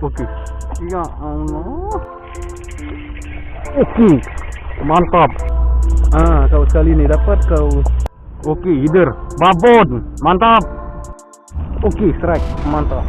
Oke. Ya Allah. Oke. Mantap. Kau sekali nih dapat kau. Oke, hider. Babon. Mantap. Oke, strike. Mantap.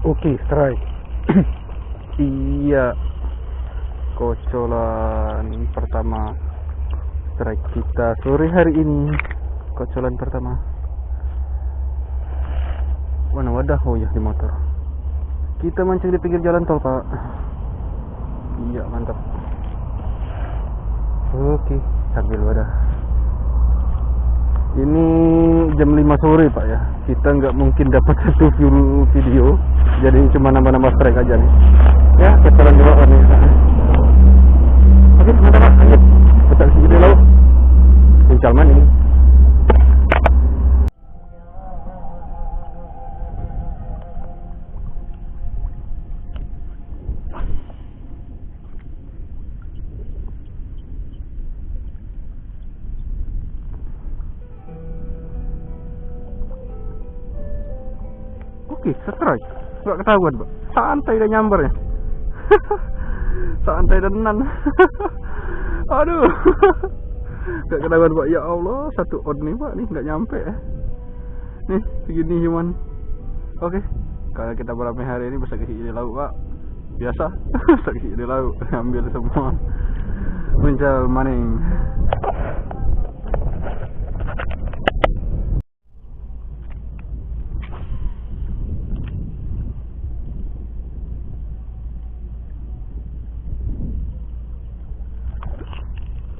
Oke, strike. Iya, kocolan pertama strike kita sore hari ini. Kocolan pertama. Mana wadah? Oh ya, di motor. Kita mancing di pinggir jalan tol, Pak. Iya, mantap. Oke, sambil wadah. Ini jam 5 sore, Pak ya. Kita nggak mungkin dapat satu video, jadi cuma nambah-nambah strike aja nih. Ya, kocolan juga nih. Oke, mantap Pak. Lanjut. Petak segede laut. Puncalman ini. Oke, strike. Gak ketahuan, Pak. Santai dan nyamber ya. Santai dan nan. Aduh. Gak ketahuan, Pak. Ya Allah, satu on nih, Pak. Nih gak nyampe ya. Nih, segini cuman. Oke. Kalau kita beramai hari ini bisa kisi ide lauk, Pak. Biasa. Bisa kisi ide lauk. Ambil semua. Mencal maning.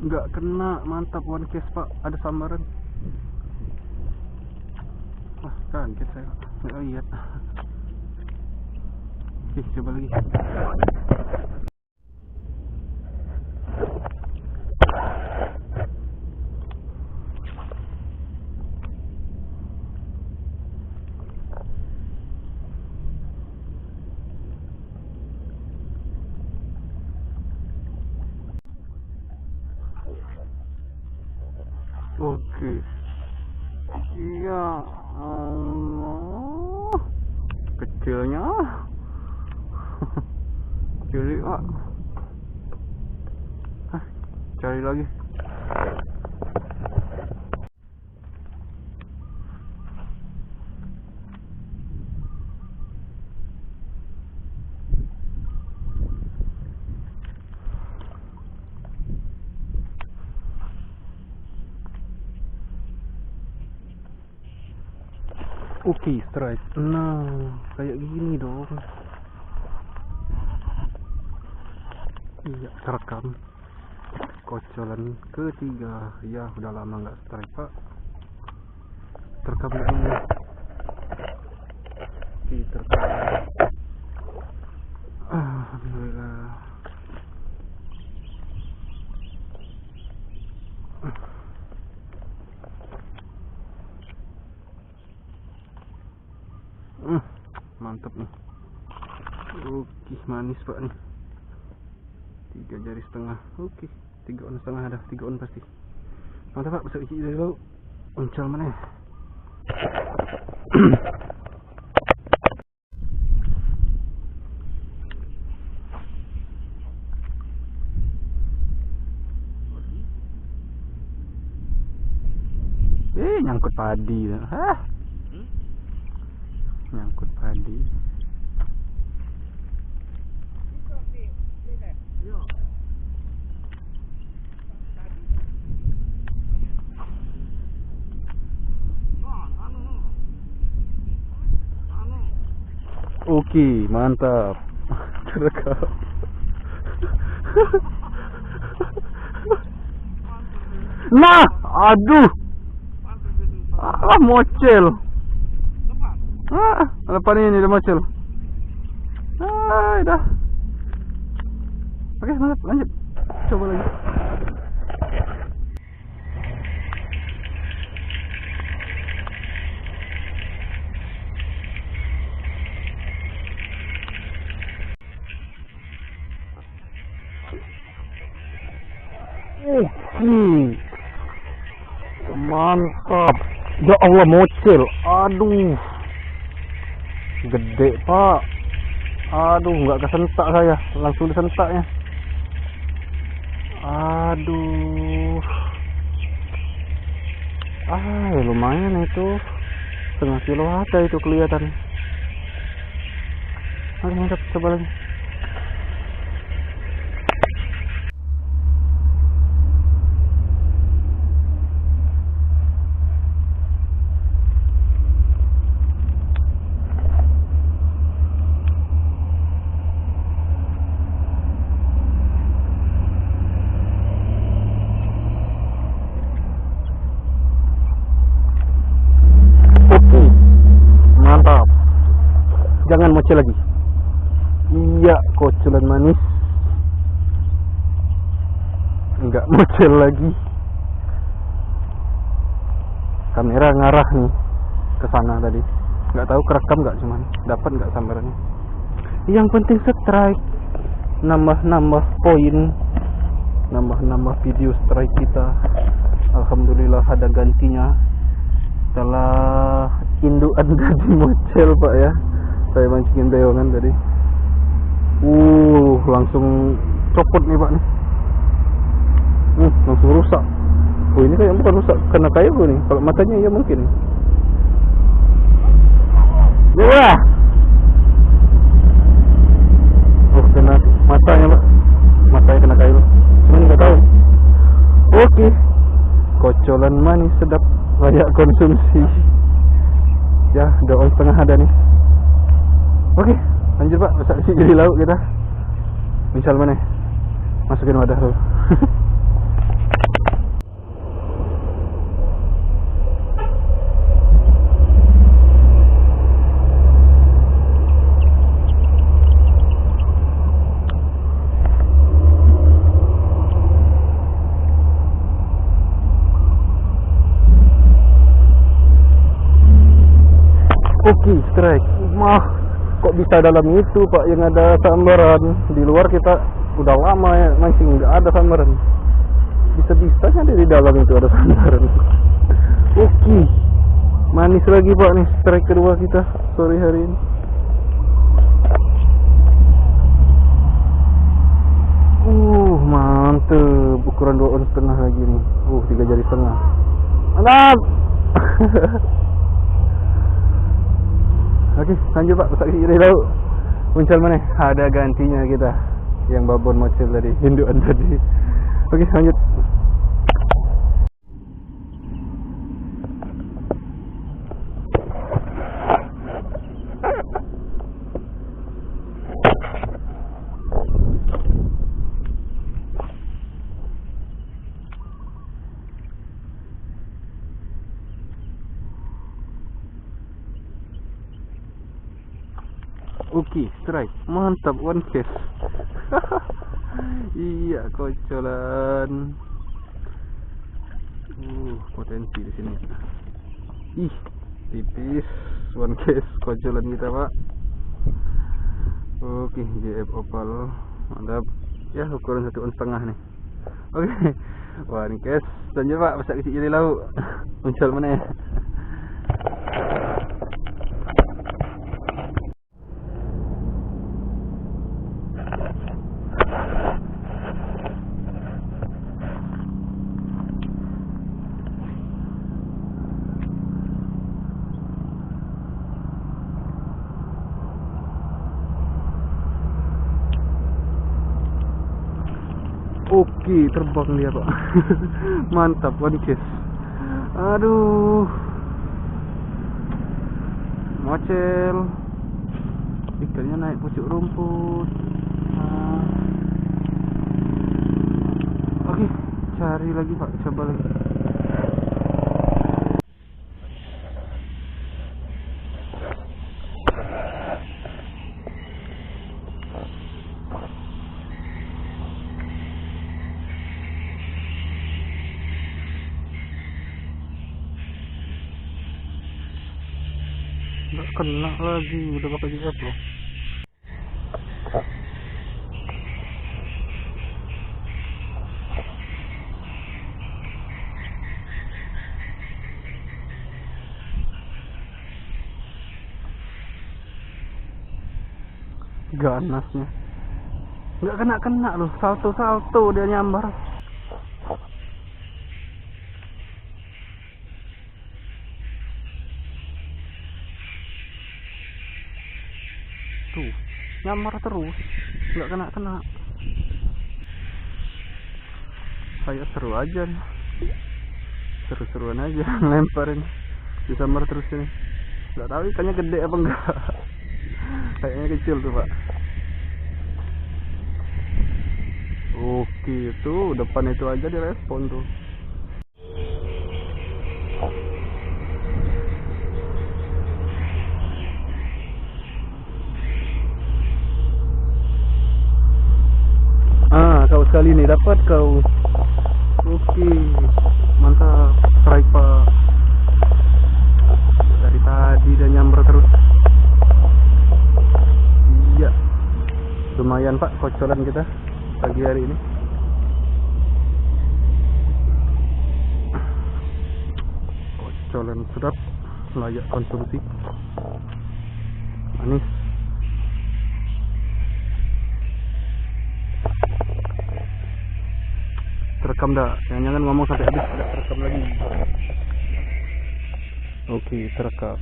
Nggak kena, mantap, one case Pak, ada sambaran. Wah, kaget saya nggak lihat. Oke, coba lagi. Oke. Ya Allah. Kecilnya. Cari, Pak. Cari lagi. Oke, strike. Nah, kayak gini dong. Iya, terekam. Kocolan ketiga. Ya, udah lama nggak strike, Pak. Terekam dulu. Oke, terekam. Alhamdulillah. Mantap nih. Oke, manis Pak nih. 3 jari setengah. Oke, 3 on setengah ada. 3 on pasti. Mantap Pak, bisa isi dari laut. Uncal mana ya? Nyangkut padi. Hah? Nyangkut padi. Oke, mantap. Terekam. Nah, aduh. Ah, mocel. Lepas ini udah mocel. Dah. Oke, mantap, lanjut. Coba lagi. Mantap. Ya Allah, mocel. Aduh. Gede, Pak. Aduh, nggak kesentak saya. Langsung disentaknya. Aduh. Ya lumayan itu. Setengah kilo ada itu kelihatan. Oke, mantap. Coba lagi. Mantap. Jangan mocel lagi. Iya, kocolan manis. Enggak mocel lagi. Kamera ngarah nih ke sana tadi. Enggak tahu kerekam enggak, cuman dapat enggak sambarannya. Yang penting strike. Nambah poin. Nambah video strike kita. Alhamdulillah ada gantinya. Setelah indukan tadi mocel, Pak ya. Saya mancingin beongan tadi. Langsung copot nih, Pak nih. Langsung rusak. Ini kayak bukan rusak kena kayu nih. Kalau matanya ya mungkin. Ya. Kena matanya, Pak. Matanya kena kayu. Cuman nggak tahu. Oke. Kocolan manis sedap. Layak konsumsi. Ya, 2 setengah ada nih. Oke, lanjut Pak. Besok sih jadi lauk kita. Misal mana? Masukin wadah dulu. Oke, strike. Kok bisa dalam itu, Pak, yang ada sambaran. Di luar kita udah lama ya mancing, nggak ada sambaran. Bisa-bisanya di dalam itu ada sambaran. Oke. Manis lagi, Pak, nih strike kedua kita sore hari ini. Mantep. Ukuran 2 ons setengah lagi nih. 3 jari setengah. Mantap. Oke, lanjut Pak, besok kiri lauk. Muncul mana? Ada gantinya kita. Yang babon mocel tadi, indukan tadi. Oke, lanjut. Oke, strike. Mantap, one case. Iya, kocolan. Potensi di sini. Tipis. One case kocolan kita, Pak. Oke, JF opal. Mantap. Ya, ukuran 1 ons setengah nih. Oke. One case. Lanjut, Pak. Besok kecil jadi lauk. Muncul mana ya? Oke, terbang dia, Pak. Mantap, one case. Aduh, mocel. Ikannya naik pucuk rumput. Oke, cari lagi, Pak. Coba lagi. Nggak kena lagi, udah pakai GF loh. Ganasnya nggak kena loh, salto dia nyambar. Tuh nyamar terus, nggak kena. Kayak seru aja nih, seru-seruan aja lemparin, disambar terus ini. Nggak tahu ikannya gede apa enggak. Kayaknya kecil tuh pak. Oke, tuh depan itu aja direspon tuh. Kau sekali nih dapat kau. Oke, mantap, strike pak. Dari tadi dia nyamber terus. Iya, lumayan pak kocolan kita pagi hari ini. Kocolan sedap, layak konsumsi, manis. Terekam dah, jangan ngomong sampai habis, tidak terekam lagi. Oke, terekam.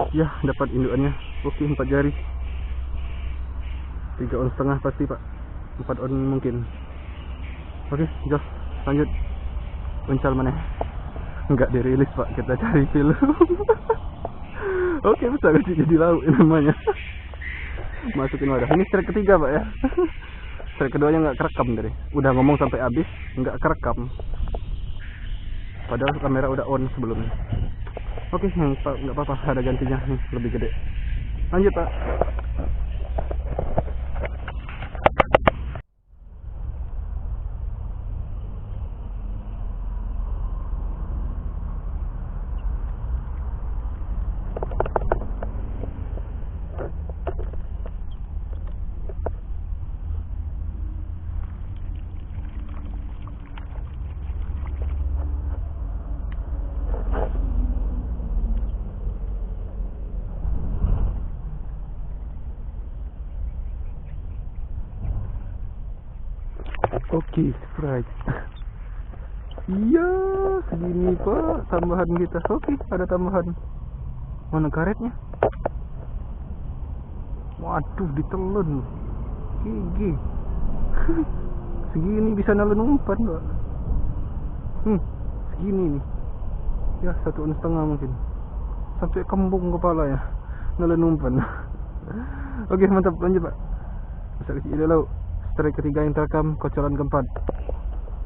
Ya, dapat indukannya. Oke, 4 jari. 3 on setengah pasti pak, 4 on mungkin. Oke, jos, lanjut. Uncal mana? Enggak dirilis pak, kita cari film. Oke, bisa kecil jadi lauk namanya. Masukin wadah. Ini strike ketiga pak ya. Strike keduanya nggak kerekam tadi. Udah ngomong sampai habis, nggak kerekam. Padahal kamera udah on sebelumnya. Oke, nggak apa-apa, ada gantinya nih, lebih gede. Lanjut pak. Oke, strike. Iya, segini pak tambahan kita. Oke, ada tambahan. Mana karetnya? Waduh, ditelan. Gigi. Segini bisa nelen umpan pak. Segini nih. Ya, 1,5 on mungkin. Sampai kembung kepala ya, nelen umpan. Oke, mantap, lanjut pak. Masa kecil dulu. Strike ketiga yang terekam, kocolan keempat.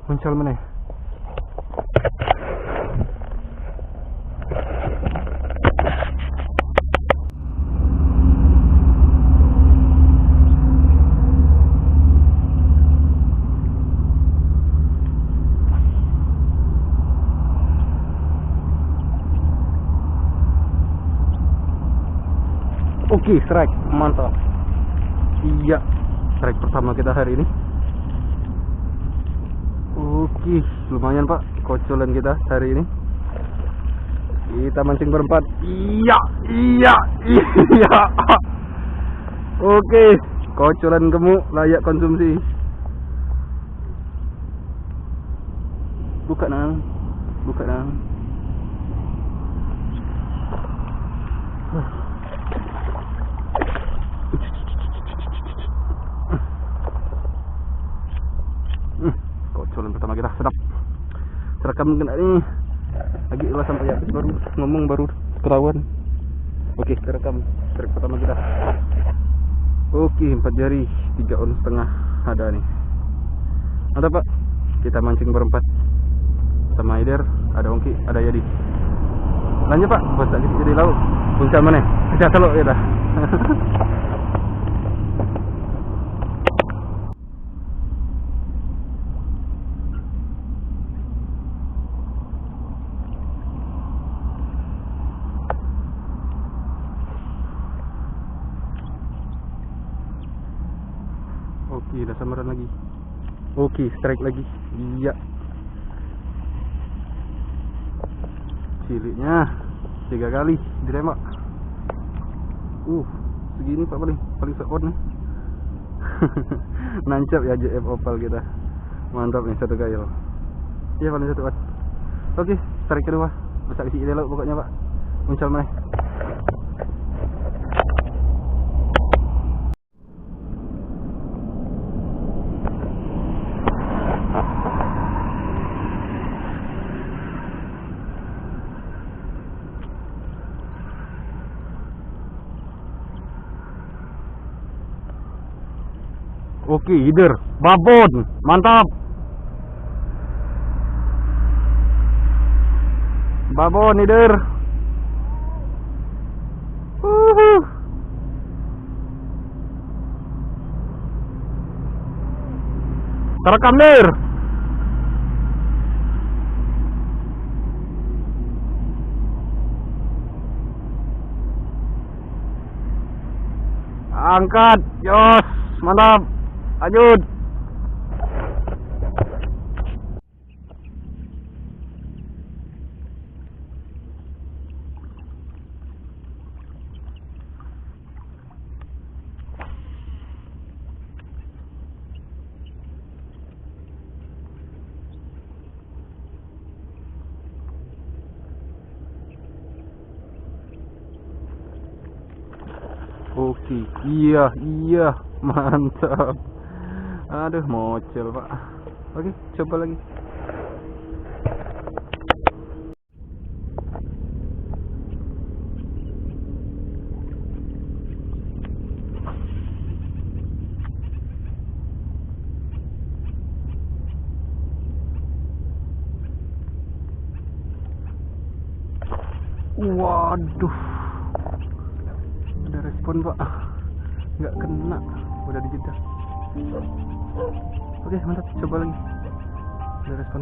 Muncul mana? Oke, strike, mantap. Iya, strike pertama kita hari ini. Oke, lumayan pak kocolan kita hari ini. Kita mancing berempat. Iya. Oke, kocolan gemuk layak konsumsi. Buka nang. Kocolan pertama kita sedap. Terekam kena ini. Lagi ulas sampai habis baru ngomong baru ketahuan. Oke, terekam strike pertama kita. Oke, 4 jari, 3 on setengah ada nih. Mantap pak. Kita mancing berempat. Sama Aider, ada Ongki, ada Yadi. Lanjut pak, bos lagi jadi lauk. Puncak mana? Kita teluk ya dah. Iya, udah samaran lagi. Oke, strike lagi. Iya. Ciliknya 3 kali ditembak. Segini Pak, paling seon nih. Nancap ya JF Opal kita. Mantap nih, 1 kail. Iya, paling 1 on. Oke, strike kedua. Besar isi laut pokoknya Pak. Muncul mana? Oke, hider, babon, mantap. Babon hider. Terekam dir. Angkat, yos, mantap. Lanjut. Oke, iya, mantap. Aduh, mocel Pak. Oke, coba lagi. Waduh, ada respon Pak. Nggak kena, udah dijeda. Oke, mantap, coba lagi. Ada respon.